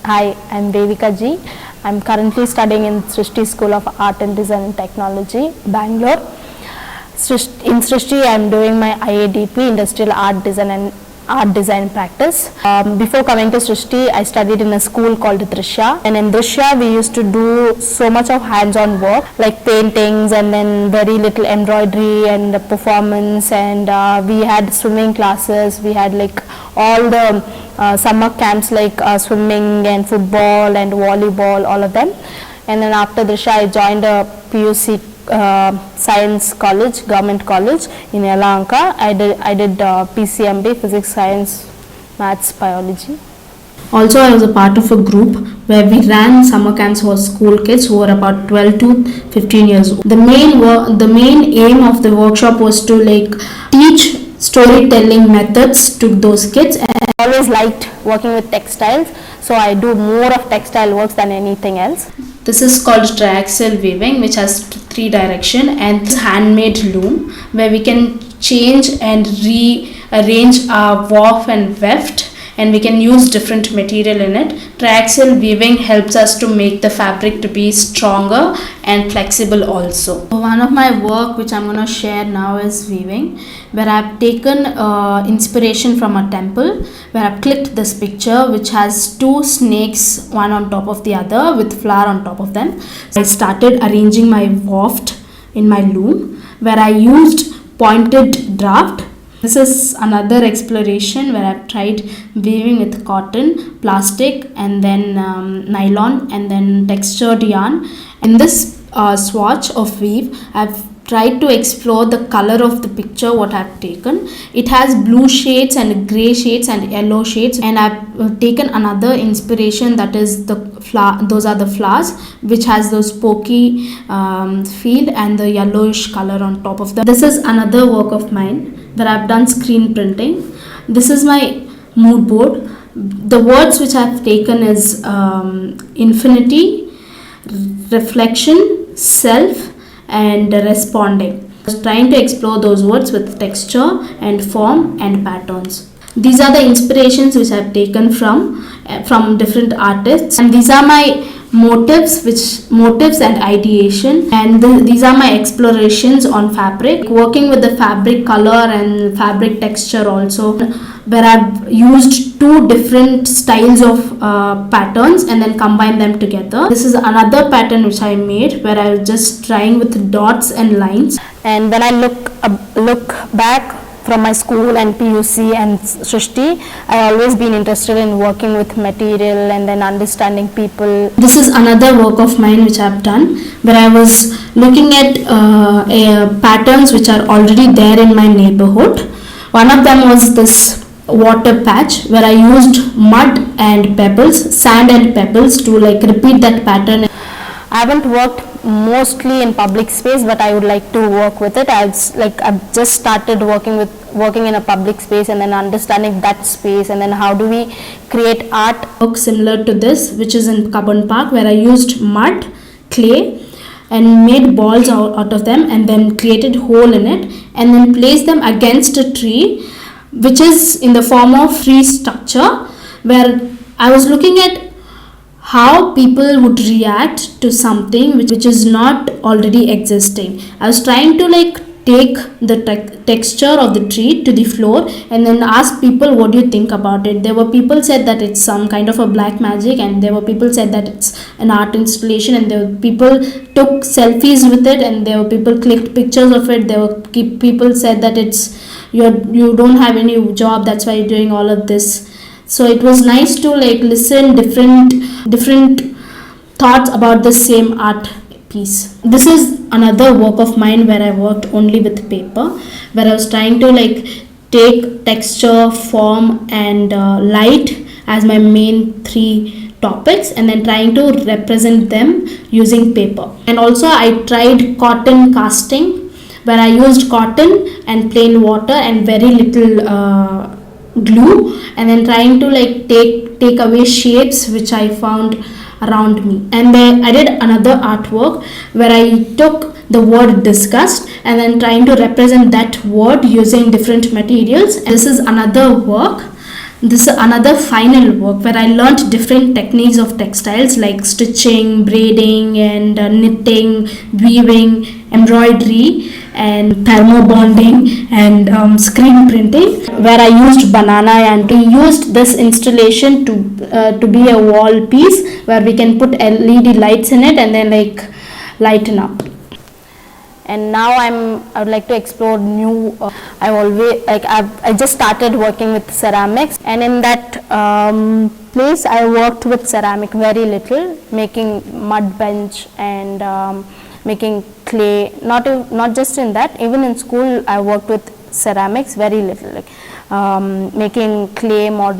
Hi, I'm Devika ji. I'm currently studying in Srishti School of Art and Design and Technology, Bangalore. In Srishti, I'm doing my IADP, Industrial Art Design and Art Design Practice. Before coming to Srishti, I studied in a school called Drishya, and in Drishya we used to do so much of hands-on work like paintings and then very little embroidery and performance, and we had swimming classes, we had like all the summer camps like swimming and football and volleyball, all of them. And then after Drishya, I joined a PUC science college, government college in Yelahanka. I did PCMB, physics, science, maths, biology. Also, I was a part of a group where we ran summer camps for school kids who were about 12 to 15 years old. The main aim of the workshop was to teach storytelling methods to those kids. I always liked working with textiles, so I do more of textile works than anything else. This is called triaxial weaving, which has three direction, and this handmade loom where we can change and rearrange our warp and weft, and we can use different material in it. Triaxial weaving helps us to make the fabric to be stronger and flexible also. One of my work which I'm going to share now is weaving, where I've taken inspiration from a temple, where I've clicked this picture which has two snakes, one on top of the other with flower on top of them. I started arranging my waft in my loom, where I used pointed draft. This is another exploration where I've tried weaving with cotton, plastic, and then nylon, and then textured yarn. In this swatch of weave, I've tried to explore the color of the picture what I've taken. It has blue shades and gray shades and yellow shades, and I've taken another inspiration, that is those are the flowers which has those pokey feel and the yellowish color on top of them. This is another work of mine where I've done screen printing. This is my mood board. The words which I've taken is infinity, reflection, self, and responding. I was trying to explore those words with texture and form and patterns. These are the inspirations which I've taken from different artists, and these are my motives and ideation, and these are my explorations on fabric, working with the fabric color and fabric texture also, where I've used two different styles of patterns and then combined them together. This is another pattern which I made where I was just trying with dots and lines. And when I look back from my school and PUC and Srishti, I always been interested in working with material and then understanding people. This is another work of mine which I've done, where I was looking at patterns which are already there in my neighborhood. One of them was this water patch, where I used mud and pebbles, sand and pebbles to repeat that pattern. I haven't worked mostly in public space, but I would like to work with it. I've just started working in a public space and then understanding that space, and then how do we create art. Work similar to this, which is in Carbon Park, where I used mud, clay, and made balls out of them, and then created hole in it, and then placed them against a tree, which is in the form of tree structure, where I was looking at how people would react to something which is not already existing. I was trying to take the texture of the tree to the floor and then ask people, what do you think about it? There were people said that it's some kind of a black magic, and there were people said that it's an art installation, and there were people took selfies with it, and there were people clicked pictures of it. There were people said that it's you don't have any job, that's why you're doing all of this. So it was nice to listen different thoughts about the same art piece. This is another work of mine where I worked only with paper, where I was trying to take texture, form, and light as my main three topics, and then trying to represent them using paper. And also I tried cotton casting, where I used cotton and plain water and very little glue, and then trying to take away shapes which I found around me. And then I did another artwork where I took the word disgust and then trying to represent that word using different materials. This is another work This is another final work where I learnt different techniques of textiles like stitching, braiding, and knitting, weaving, embroidery, and thermobonding, and screen printing, where I used banana, and we used this installation to be a wall piece where we can put LED lights in it and then like lighten up. And now I would like to explore new. I just started working with ceramics, and in that place I worked with ceramic very little, making mud bench and making clay. Not just in that, even in school I worked with ceramics very little, like making clay models.